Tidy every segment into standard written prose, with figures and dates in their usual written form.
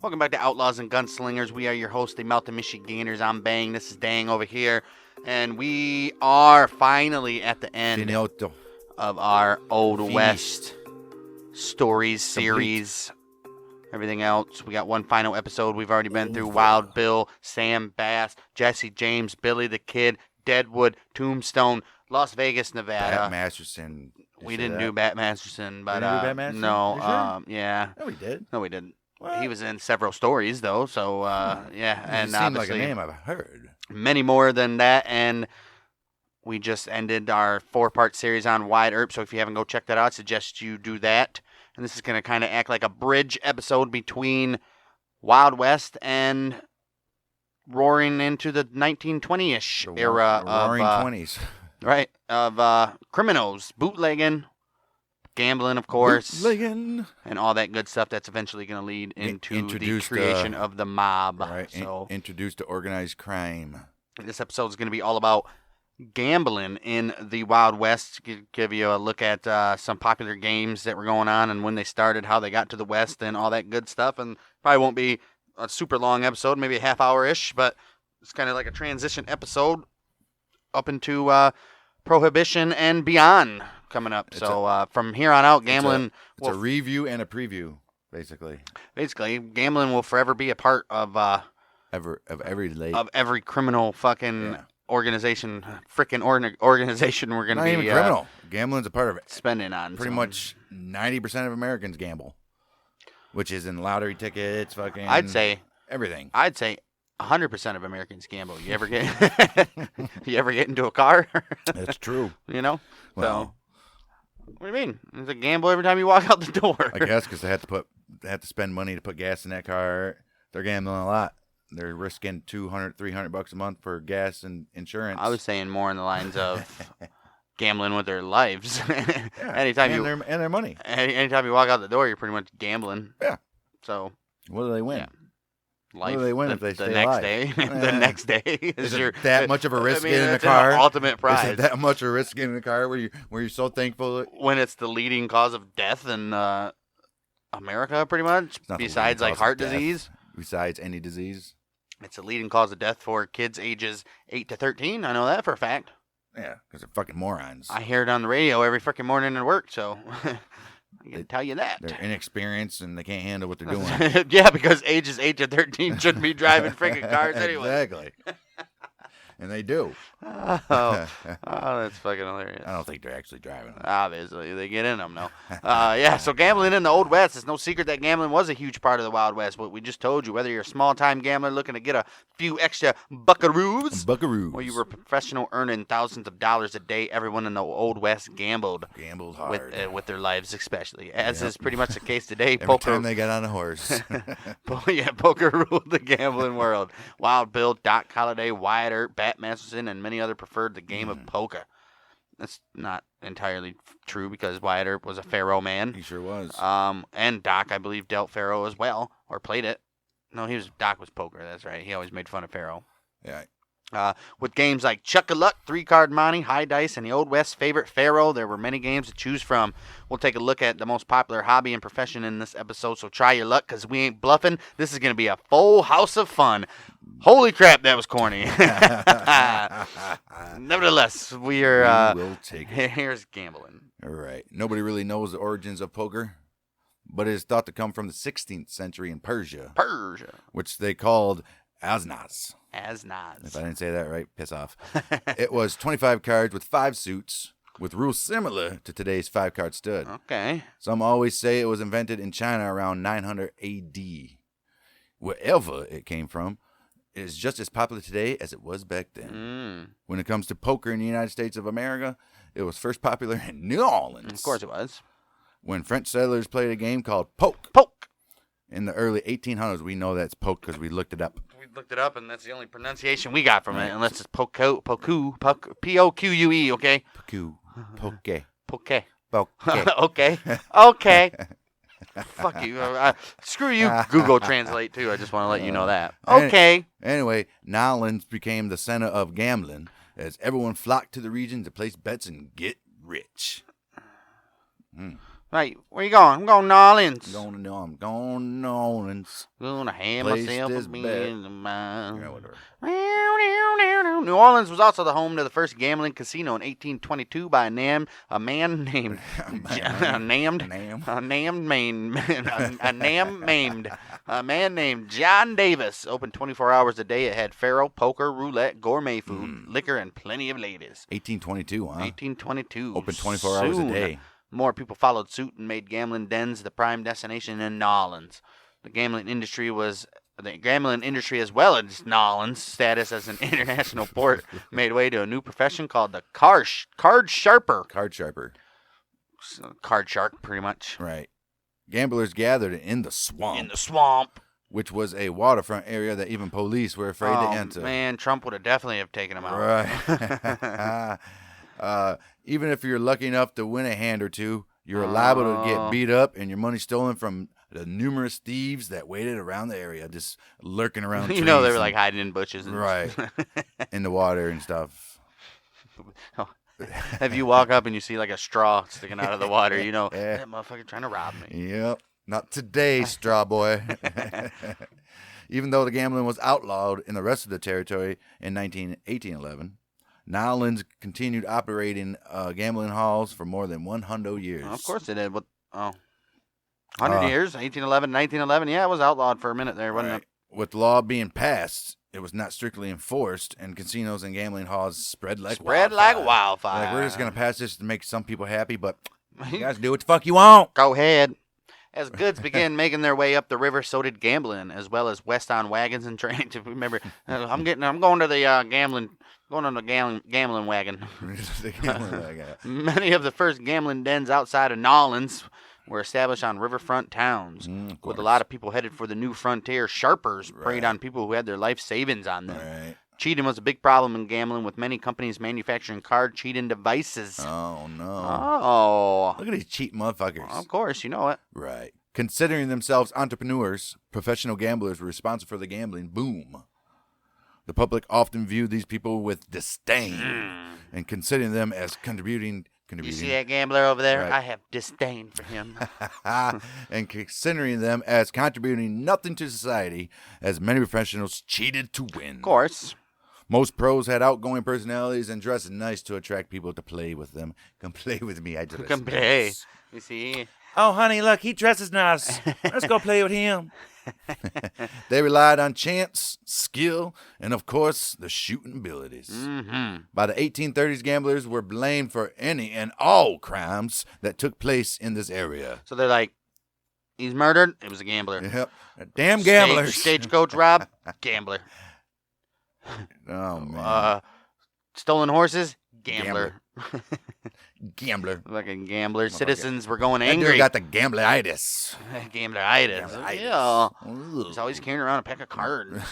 Welcome back to Outlaws and Gunslingers. We are your hosts, the Mountain Michiganders. I'm Bang. This is Dang over here. And we are finally at the end of our Old West stories, series, everything else. We got one final episode. We've already been through Wild Bill, Sam Bass, Jesse James, Billy the Kid, Deadwood, Tombstone, Las Vegas, Nevada. Bat Masterson. We didn't do Bat Masterson, but Bat Masterson? no, Sure? yeah. No, we did. No, we didn't. What? He was in several stories, though, so, yeah. He And seemed like a obviously name I've heard. many more than that, and we just ended our 4-part series on Wide Earp, so if you haven't, go check that out. I suggest you do that. And this is going to kind of act like a bridge episode between Wild West and roaring into the 1920-ish era of Roaring 20s. Right, of criminals, bootlegging, gambling, of course, Bootlegging. and all that good stuff that's eventually going to lead into the Introduced, creation of the mob. Right, So introduced to organized crime. this episode is going to be all about gambling in the Wild West. Give you a look at some popular games that were going on and when they started, how they got to the West, and all that good stuff. And probably won't be a super long episode, maybe a half hour-ish, but it's kind of like a transition episode up into Prohibition and beyond coming up. So from here on out, gambling... It's a review and a preview, basically. Basically, gambling will forever be a part of every criminal fucking organization, frickin' organization we're going to Not be... even criminal. Gambling's a part of it. Spending on. Pretty much 90% of Americans gamble, which is in lottery tickets, fucking... I'd say... everything. I'd say 100% of Americans gamble. You ever get into a car? That's true. You know? Well, So, what do you mean? It's a gamble every time you walk out the door. I guess because they have to spend money to put gas in that car. They're gambling a lot. They're risking $200, $300 a month for gas and insurance. I was saying more in the lines of gambling with their lives. Yeah, Anytime and their money. Anytime you walk out the door, you're pretty much gambling. Yeah. So, What do they win? Yeah. What do they win if they stay next alive? day? The next day is it that much of a risk in the it's car? An ultimate Is prize. it that much of a risk in the car where you're so thankful? When it's the leading cause of death in America, pretty much, Not the besides leading like cause heart of death. disease. Besides any disease? It's a leading cause of death for kids ages 8 to 13. I know that for a fact. Yeah, because they're fucking morons. I hear it on the radio every freaking morning at work, so I can tell you that. They're inexperienced and they can't handle what they're doing. Yeah, because ages 8 to 13 shouldn't be driving freaking cars anyway. Exactly. And they do. Oh, that's fucking hilarious. I don't think they're actually driving them. Obviously, they get in them, though. Yeah, so gambling in the Old West, it's no secret that gambling was a huge part of the Wild West. But we just told you, whether you're a small-time gambler looking to get a few extra buckaroos, Buckaroos. or you were a professional earning thousands of dollars a day, everyone in the Old West gambled. Gambled hard. With their lives, especially. As is pretty much the case today. Every time they got on a horse. Yeah, poker ruled the gambling world. Wild Bill, Doc Holliday, Wyatt Earp, Bat Masterson, and many others preferred the game of poker. That's not entirely true because Wyatt Earp was a Pharaoh man. He sure was. And Doc, I believe, dealt Pharaoh as well, or played it. No, Doc was poker. That's right. He always made fun of Pharaoh. Yeah. With games like Chuck-a-Luck, 3-Card Monte, High Dice, and the Old West's favorite Pharaoh, there were many games to choose from. We'll take a look at the most popular hobby and profession in this episode, so try your luck, because we ain't bluffing. This is going to be a full house of fun. Holy crap, that was corny. Nevertheless, we will take it. Here's gambling. All right. Nobody really knows the origins of poker, but it is thought to come from the 16th century in Persia, which they called Asnas. If I didn't say that right, piss off. It was 25 cards with 5 suits, with rules similar to today's 5-card stud. Okay. Some always say it was invented in China around 900 AD. Wherever it came from, it is just as popular today as it was back then. When it comes to poker in the United States of America, it was first popular in New Orleans. Of course it was. When French settlers played a game called poke. In the early 1800s, we know that's poke because we looked it up. We looked it up, and that's the only pronunciation we got from it, unless it's Poque, P-O-Q-U-E, okay? Poke. Okay. Fuck you. Screw you, Google Translate, too. I just want to let you know that. Okay. Anyway, Nolans became the center of gambling as everyone flocked to the region to place bets and get rich. Right, where you going? I'm going to New Orleans. I'm going to New Orleans. Gonna have myself a beer in the mind. Yeah, whatever. New Orleans was also the home to the first gambling casino in 1822 by a man named John Davis. Opened 24 hours a day. It had faro, poker, roulette, gourmet food, liquor, and plenty of ladies. 1822, huh? 1822. Opened 24 hours a day. More people followed suit and made gambling dens the prime destination in New Orleans. The gambling industry, as well as New Orleans' status as an international port, made way to a new profession called the card sharper. Card sharper. Card shark, pretty much. Right. Gamblers gathered in the swamp. Which was a waterfront area that even police were afraid to enter. Man, Trump would have definitely have taken them out. Right. Even if you're lucky enough to win a hand or two, you're liable to get beat up and your money stolen from the numerous thieves that waited around the area, just lurking around trees. You know, they were like hiding in bushes. Right. In the water and stuff. If you walk up and you see like a straw sticking out of the water, you know, that motherfucker trying to rob me. Yep. Not today, straw boy. Even though the gambling was outlawed in the rest of the territory in 1811, New Orleans continued operating gambling halls for more than 100 years. Of course it did. 100 years, 1811, 1911. Yeah, it was outlawed for a minute there, wasn't it? With law being passed, it was not strictly enforced, and casinos and gambling halls spread like wildfire. Like, we're just going to pass this to make some people happy, but you guys do what the fuck you want. Go ahead. As goods began making their way up the river, so did gambling, as well as west on wagons and trains. If you remember, I'm going to the gambling. Going on the gambling wagon. Many of the first gambling dens outside of New Orleans were established on riverfront towns, with a lot of people headed for the new frontier. Sharpers preyed on people who had their life savings on them. Right. Cheating was a big problem in gambling, with many companies manufacturing card cheating devices. Oh, no. Oh. Look at these cheap motherfuckers. Of course, you know it. Right. Considering themselves entrepreneurs, professional gamblers were responsible for the gambling boom. The public often viewed these people with disdain and considering them as contributing. You see that gambler over there? Right. I have disdain for him. And considering them as contributing nothing to society, as many professionals cheated to win. Of course. Most pros had outgoing personalities and dressed nice to attract people to play with them. Come play with me. I dress Come play. Nice. You see? Oh, honey, look, he dresses nice. Let's go play with him. They relied on chance, skill, and, of course, the shooting abilities. Mm-hmm. By the 1830s, gamblers were blamed for any and all crimes that took place in this area. So they're like, he's murdered, it was a gambler. Yep. Damn gamblers. Stagecoach rob, gambler. Oh, man. Stolen horses, gambler. Gambler. Fucking gambler. Citizens were going angry. That dude got the gambleritis. Gambleritis. Yeah. He's always carrying around a pack of cards.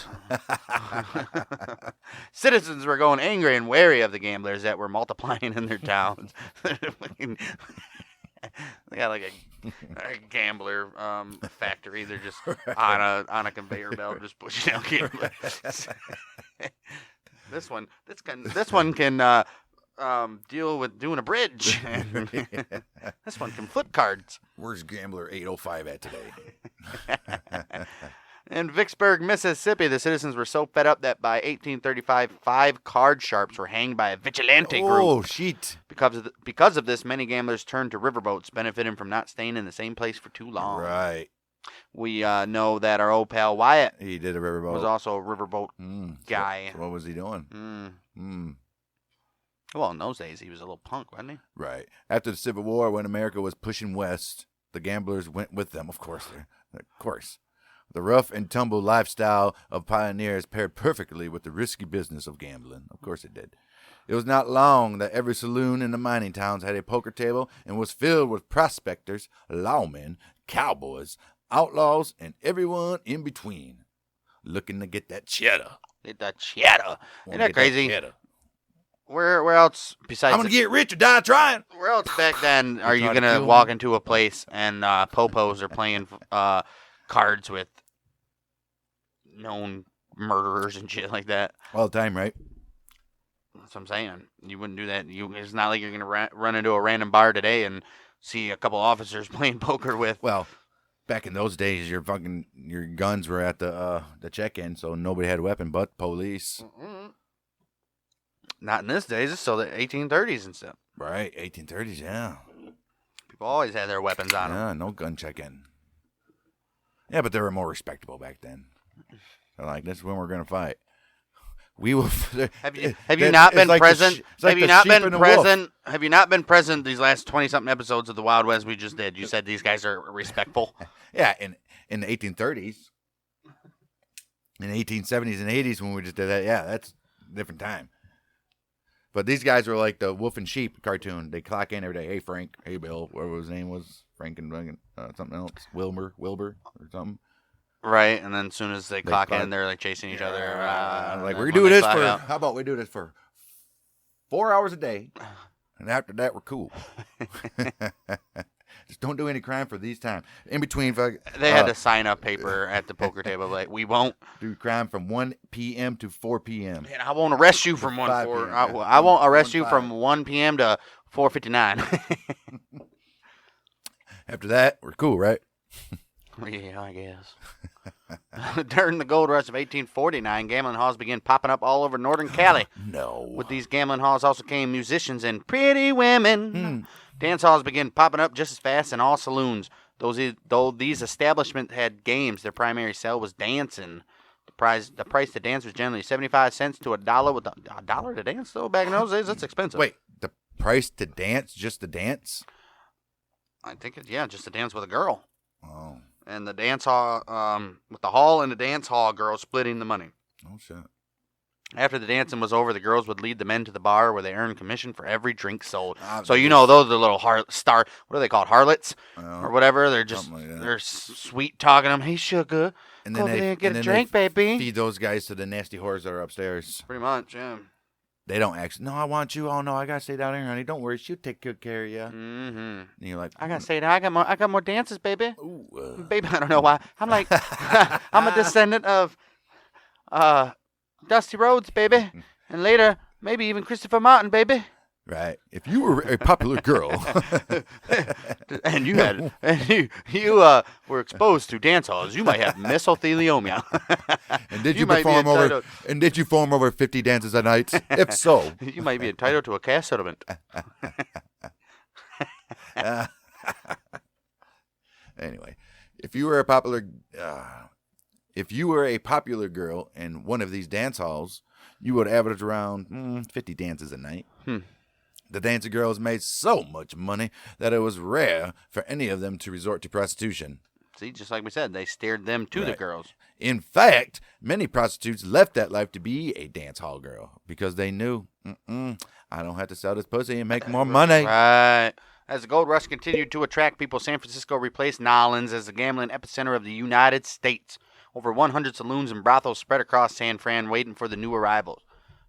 Citizens were going angry and wary of the gamblers that were multiplying in their towns. They got like a gambler factory. They're just on a conveyor belt, just pushing out gamblers. This one can deal with doing a bridge. This one can flip cards. Where's Gambler 805 at today? In Vicksburg, Mississippi, the citizens were so fed up that by 1835, 5 card sharps were hanged by a vigilante group. Oh, shit. Because of this, many gamblers turned to riverboats, benefiting from not staying in the same place for too long. Right. We know that our old pal Wyatt, he did a riverboat, was also a riverboat guy. So what was he doing? Well, in those days, he was a little punk, wasn't he? Right. After the Civil War, when America was pushing west, the gamblers went with them, of course. The rough and tumble lifestyle of pioneers paired perfectly with the risky business of gambling. Of course it did. It was not long that every saloon in the mining towns had a poker table and was filled with prospectors, lawmen, cowboys, outlaws, and everyone in between, looking to get that cheddar. Isn't that crazy? Where else besides... I'm going to get rich or die trying. Where else back then are you going to walk into a place and popos are playing cards with known murderers and shit like that? All the time, right? That's what I'm saying. You wouldn't do that. It's not like you're going to run into a random bar today and see a couple officers playing poker with. Well, back in those days, your guns were at the check-in, so nobody had a weapon but police. Mm-hmm. Not in this days. It's still the 1830s and stuff. Right, 1830s, yeah. People always had their weapons on them. Yeah, no gun check-in. Yeah, but they were more respectable back then. They're like, this is when we're going to fight. We will. Have you not been present? Have you not been present? Have you not been present these last 20-something episodes of the Wild West we just did? You said these guys are respectful. Yeah, in the 1830s, in the 1870s and 80s when we just did that, yeah, that's a different time. But these guys were like the Wolf and Sheep cartoon. They clock in every day. Hey, Frank. Hey, Bill. Whatever his name was. Frank and something else. Wilbur or something. Right, and then as soon as they clock in, they're like chasing each other. Like, we're doing this for, how about we do this for 4 hours a day, and after that, we're cool. Just don't do any crime for these times. In between, they had to sign a paper at the poker table like, we won't do crime from 1 p.m. to 4 p.m. Man, I won't arrest you from 1 4. I won't arrest you from 1 p.m. to 4:59. After that, we're cool, right? Yeah, I guess. During the gold rush of 1849, gambling halls began popping up all over northern Cali. No. With these gambling halls also came musicians and pretty women. Dance halls began popping up just as fast in all saloons. Though these establishments had games, their primary sale was dancing. The price to dance was generally 75 cents to $1. With a dollar to dance, though, back in those days, that's expensive. Wait, the price to dance, just to dance? I think just to dance with a girl. Oh. And the dance hall, with the hall and the dance hall girls splitting the money. Oh, shit. After the dancing was over, the girls would lead the men to the bar where they earned commission for every drink sold. So, those are the little what are they called? Harlots? Or whatever. They're just, they're sweet talking them. Hey, sugar. And then they get a drink, baby. Feed those guys to the nasty whores that are upstairs. Pretty much, yeah. They don't actually, no, I want you. Oh, no, I got to stay down here, honey. Don't worry. She'll take good care of you. Mm-hmm. And you're like, I got to stay down. I got more dances, baby. Ooh, baby, I don't know why. I'm like, I'm a descendant of Dusty Rhodes, baby. And later, maybe even Christopher Martin, baby. Right. If you were a popular girl, and you were exposed to dance halls, you might have mesothelioma. And did you perform over 50 dances a night? If so, you might be entitled to a cash settlement. Anyway, if you were a popular girl in one of these dance halls, you would average around 50 dances a night. The dancing girls made so much money that it was rare for any of them to resort to prostitution. See, just like we said, they steered them to the girls. In fact, many prostitutes left that life to be a dance hall girl because they knew, I don't have to sell this pussy and make more money. Right. As the gold rush continued to attract people, San Francisco replaced Nolens as the gambling epicenter of the United States. Over 100 saloons and brothels spread across San Fran waiting for the new arrivals.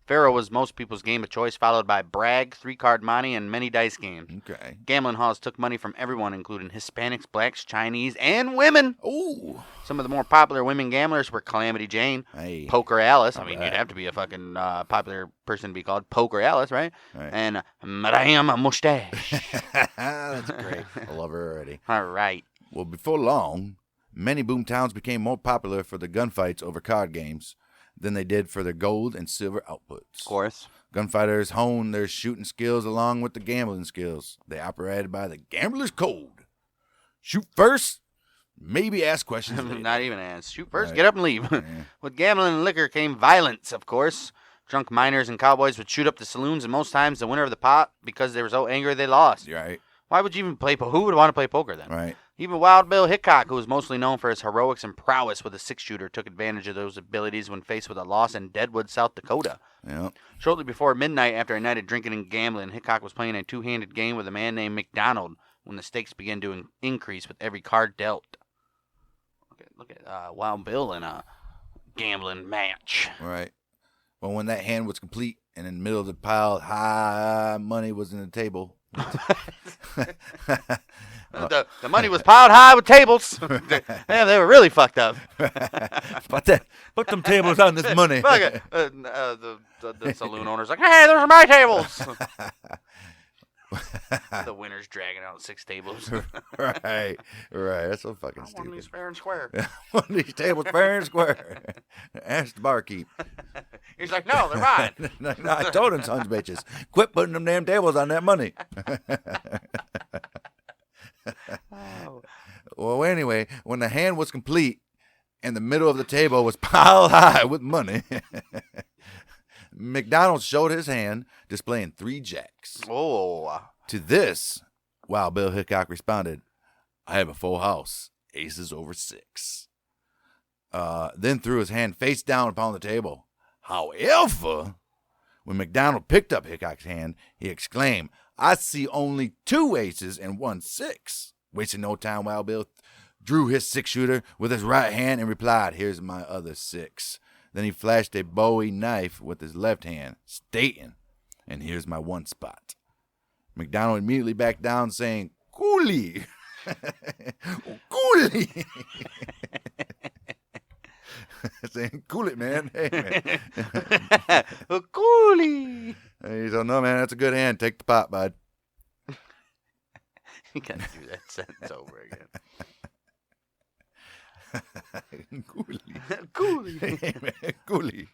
Faro was most people's game of choice, followed by Bragg, three-card monte, and many dice games. Okay. Gambling halls took money from everyone, including Hispanics, blacks, Chinese, and women. Ooh. Some of the more popular women gamblers were Calamity Jane, Poker Alice. I mean, you'd have to be a fucking popular person to be called Poker Alice, right? And Madame Mustache. That's great. I love her already. All right. Well, before long, many boom towns became more popular for the gunfights over card games than they did for their gold and silver outputs. Of course. Gunfighters honed their shooting skills along with the gambling skills. They operated by the gambler's code. Shoot first, maybe ask questions later. Not even ask. Shoot first, get up and leave. With gambling and liquor came violence, of course. Drunk miners and cowboys would shoot up the saloons, and most times the winner of the pot, because they were so angry they lost. Right. Why would you even play poker? Who would want to play poker then? Right. Even Wild Bill Hickok, who was mostly known for his heroics and prowess with a six-shooter, took advantage of those abilities when faced with a loss in Deadwood, South Dakota. Yep. Shortly before midnight, after a night of drinking and gambling, Hickok was playing a two-handed game with a man named McDonald when the stakes began to increase with every card dealt. Look at Wild Bill in a gambling match. Right. Well, when that hand was complete and in the middle of the pile, high money was in the table. The money was piled high with tables. Damn, they were really fucked up. Put them tables on this money. The saloon owner's like, hey, those are my tables. The winner's dragging out 6 tables. Right. That's so fucking stupid. One of these fair and square. One of these tables fair and square. Ask the barkeep. He's like, no, they're mine. No, I told him, sons of bitches, quit putting them damn tables on that money. Oh. Well, anyway, when the hand was complete and the middle of the table was piled high with money, McDonald showed his hand, displaying 3 jacks. Oh. To this, Wild Bill Hickok responded, I have a full house, aces over 6. Then threw his hand face down upon the table. However, when McDonald picked up Hickok's hand, he exclaimed, I see only 2 aces and 1 6. Wasting no time, Wild Bill drew his 6-shooter with his right hand and replied, here's my other 6. Then he flashed a Bowie knife with his left hand, stating, and here's my 1 spot. McDonald immediately backed down, saying, Coolie. Coolie. Saying, cool it, man. Hey, man. Coolie. He said, no, man, that's a good hand. Take the pot, bud. You gotta do that sentence over again. Coolie. Coolie. Hey, man, Coolie.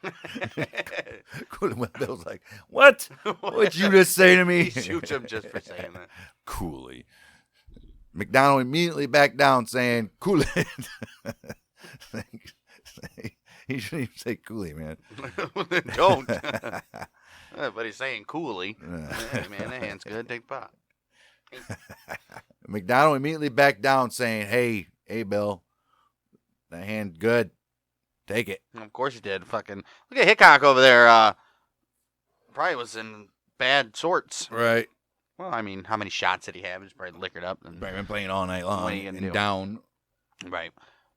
Coolie. Well, Bill's like, what? What'd you just say to me? He shoots him just for saying that. Coolie. McDonald immediately backed down, saying, cool it. He shouldn't even say coolie, man. Don't. But he's saying coolie. Hey, man, that hand's good. Take the pot. McDonald immediately backed down, saying, hey, Bill, that hand good. Take it. Of course he did. Fucking look at Hickok over there. Probably was in bad sorts. Right. Well, I mean, how many shots did he have? He's probably liquored up. And been playing all night long and down. Right.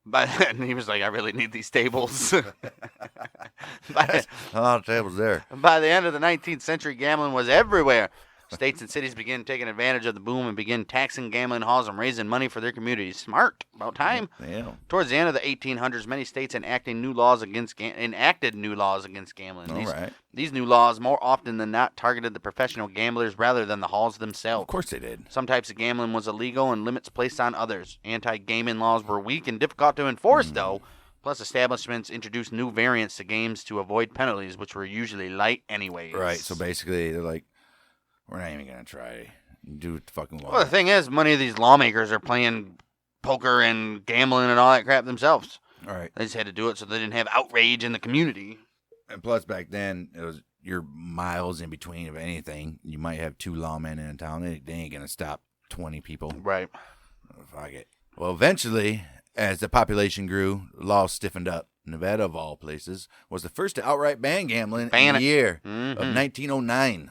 But and he was like, I really need these tables. A lot of tables there. By the end of the 19th century, gambling was everywhere. States and cities began taking advantage of the boom and began taxing gambling halls and raising money for their communities. Smart. About time. Yeah. Towards the end of the 1800s, many states enacted new laws against gambling. All right. These new laws, more often than not, targeted the professional gamblers rather than the halls themselves. Of course they did. Some types of gambling was illegal and limits placed on others. Anti-gaming laws were weak and difficult to enforce, though. Plus, establishments introduced new variants to games to avoid penalties, which were usually light anyways. Right, so basically they're like, we're not even going to try. Do what the fucking law. Well, the thing is, many of these lawmakers are playing poker and gambling and all that crap themselves. All right. They just had to do it so they didn't have outrage in the community. And plus, back then, it was you're miles in between of anything. You might have 2 lawmen in a town. They ain't going to stop 20 people. Right. Fuck it. Well, eventually, as the population grew, laws stiffened up. Nevada, of all places, was the first to outright ban gambling in the year of 1909.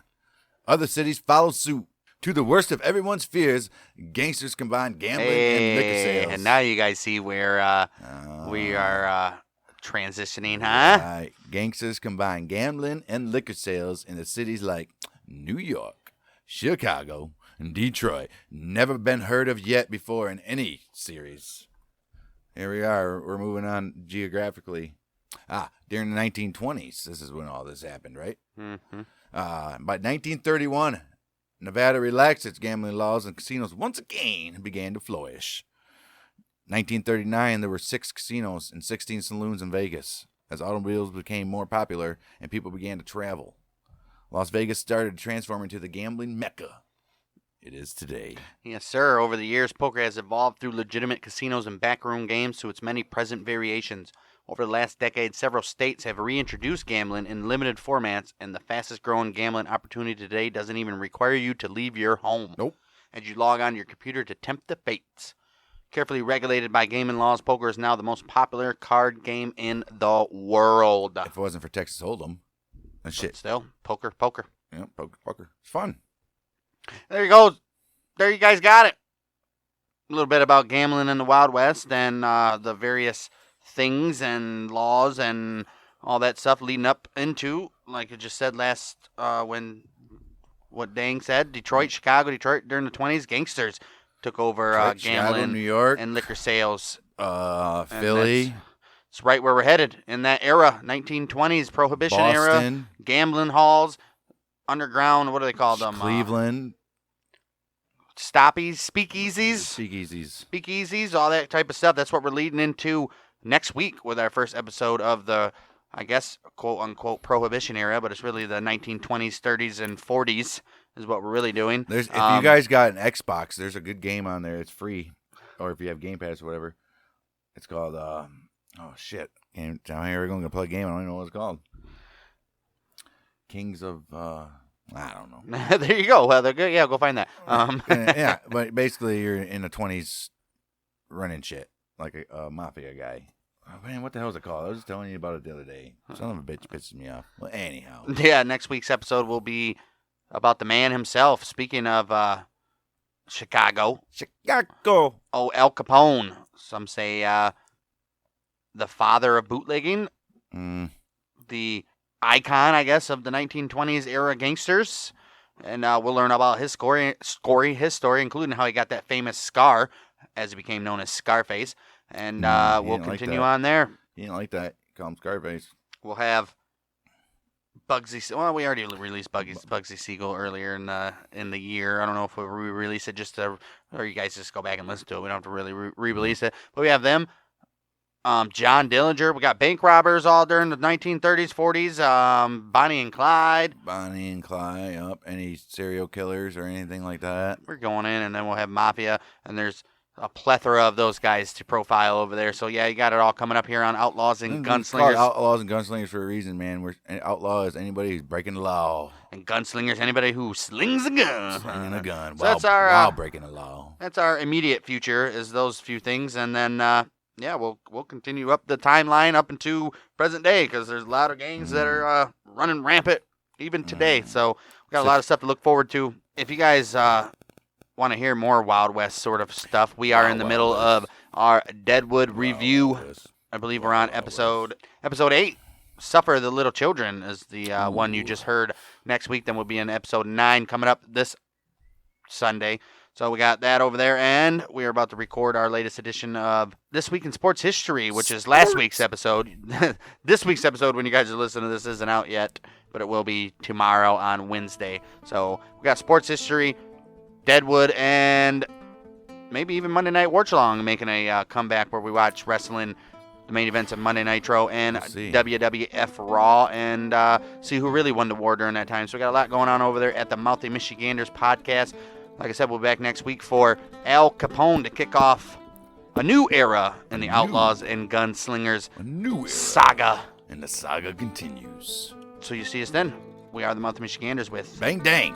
Other cities followed suit. To the worst of everyone's fears, gangsters combined gambling and liquor sales. And now you guys see where we are transitioning, huh? Right. Gangsters combine gambling and liquor sales in the cities like New York, Chicago, and Detroit. Never been heard of yet before in any series. Here we are. We're moving on geographically. During the 1920s, this is when all this happened, right? Mm-hmm. By 1931, Nevada relaxed its gambling laws and casinos once again began to flourish. 1939, there were 6 casinos and 16 saloons in Vegas. As automobiles became more popular and people began to travel, Las Vegas started to transform into the gambling mecca it is today. Yes, sir. Over the years, poker has evolved through legitimate casinos and backroom games to its many present variations. Over the last decade, several states have reintroduced gambling in limited formats, and the fastest-growing gambling opportunity today doesn't even require you to leave your home. Nope. As you log on to your computer to tempt the fates. Carefully regulated by gaming laws, poker is now the most popular card game in the world. If it wasn't for Texas Hold'em, and shit. But still, poker. Yeah, poker. It's fun. There you go. There you guys got it. A little bit about gambling in the Wild West and the various things and laws and all that stuff leading up into, like I just said last, when what Dang said, Chicago, Detroit during the 20s, gangsters took over Detroit, gambling, Chicago, New York, and liquor sales. Philly. It's right where we're headed in that era, 1920s prohibition Boston, era, gambling halls, underground. What do they call them? Cleveland. speakeasies, all that type of stuff. That's what we're leading into next week with our first episode of the, I guess, quote-unquote prohibition era, but it's really the 1920s, 30s, and 40s is what we're really doing. If you guys got an Xbox, there's a good game on there. It's free. Or if you have Game Pass or whatever. It's called, Here we're going to play a game. I don't even know what it's called. Kings of, I don't know. There you go. Well, they're good. Yeah, go find that. Yeah, but basically you're in the 20s running shit like a mafia guy. Oh, man, what the hell is it called? I was just telling you about it the other day. Son of a bitch pisses me off. Well, anyhow. Yeah, next week's episode will be about the man himself. Speaking of Chicago. Oh, Al Capone. Some say the father of bootlegging. The icon, I guess, of the 1920s era gangsters. And we'll learn about his story, including how he got that famous scar, as he became known as Scarface. And we'll continue on there. He didn't like that. Call him Scarface. We'll have Bugsy. Well, we already released Bugsy Siegel earlier in the year. I don't know if we re-release it or you guys just go back and listen to it. We don't have to really re-release it. But we have them. John Dillinger. We got bank robbers all during the 1930s, 40s. Bonnie and Clyde. Yep. Any serial killers or anything like that. We're going in, and then we'll have Mafia, and there's a plethora of those guys to profile over there. So, yeah, you got it all coming up here on Outlaws and Gunslingers. Outlaws and Gunslingers for a reason, man. Outlaw is anybody who's breaking the law. And Gunslingers, anybody who slings a gun. Slinging a gun So while breaking the law. That's our immediate future, is those few things. And then, we'll continue up the timeline up into present day, because there's a lot of gangs that are running rampant even today. So we got a lot of stuff to look forward to. If you guys want to hear more Wild West sort of stuff, we are in the middle of our Deadwood review. I believe we're on episode 8. Suffer the Little Children is the one you just heard. Next week, then we'll be in episode 9 coming up this Sunday. So we got that over there, and we are about to record our latest edition of This Week in Sports History, which is last week's episode. This week's episode, when you guys are listening to this, isn't out yet, but it will be tomorrow on Wednesday. So we got sports history, Deadwood, and maybe even Monday Night Watch-Along making a comeback where we watch wrestling, the main events of Monday Nitro and WWF Raw, and see who really won the war during that time. So we got a lot going on over there at the Mouthy Michiganders podcast. Like I said, we'll be back next week for Al Capone to kick off a new era in the Outlaws and Gunslingers saga. And the saga continues. So you see us then. We are the Mouthy Michiganders with Bang Dang.